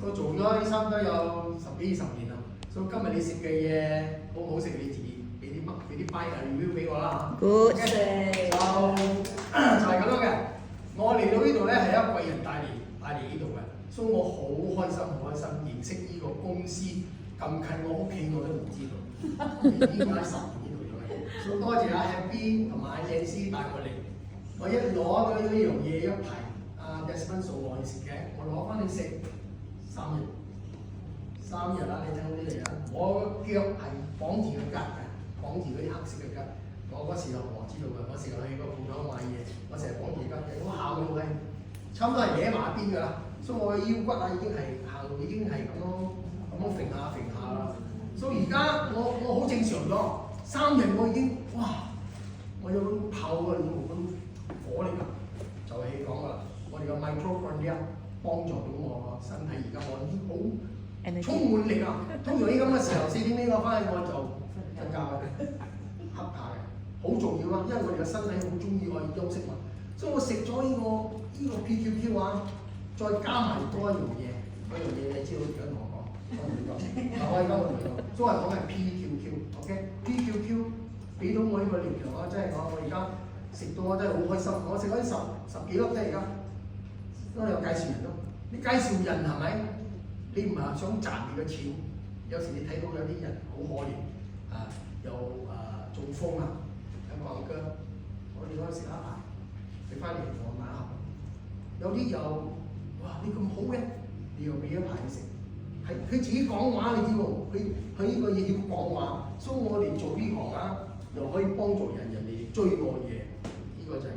我做咗差唔多有10幾20年啦。所以今日你食嘅嘢好唔好食，你自己俾啲 buy review 俾我啦嚇。Good。就係咁樣嘅。我嚟到呢度咧係一個貴人帶嚟呢度嘅，所以我好開心認識呢個公司咁近我屋企我都唔知道，已經喺10年呢度咗嘅。所以多謝阿 Happy 同埋阿鄭師帶我嚟。我一攞咗呢樣嘢一排，阿 Desmond 送我去食嘅，我攞翻去食3日。3日啦，你睇好啲嚟啊！我個腳係綁住個吉嘅，綁住嗰啲黑色嘅吉。我嗰時就我知道嘅，我成日去個鋪頭買嘢，我成日綁住吉嘅，我行到係差唔多係歪埋邊㗎啦，所以我嘅腰骨啊已經係行到已經係咁樣揈下啦。所以而家我好正常咗，3日我已經哇，我有種炮㗎，有種火力㗎，就係講㗎啦，我哋嘅 mitochondria 幫助到我個身體，而家我已經好充滿力啊！通常呢咁嘅時候4點幾我翻去我就瞓覺嘅，瞌下嘅，好重要啊！因為我哋嘅身體好中意可以休息嘛，所以我食咗呢個 PQQ 啊，再加埋多一樣嘢，嗰樣嘢你知道而家同我講，我唔講，我而家我同你講，所以講係 PQQ，OK？PQQ 俾到我呢個力量啊！真係我而家食到我真係好開心，我食咗十幾粒啫而家，因為有介紹人咯，你介紹人係咪？你唔係想賺你嘅錢，有時你睇到有啲人好可憐啊，又中風啊，有橫腳，我哋嗰陣時一排，你翻嚟同我買一盒。有啲又哇你咁好嘅，你又俾一排佢食，係佢自己講話你知喎，佢呢個嘢要講話，所以我哋做呢行啊，又可以幫助人哋追過嘢，呢個就係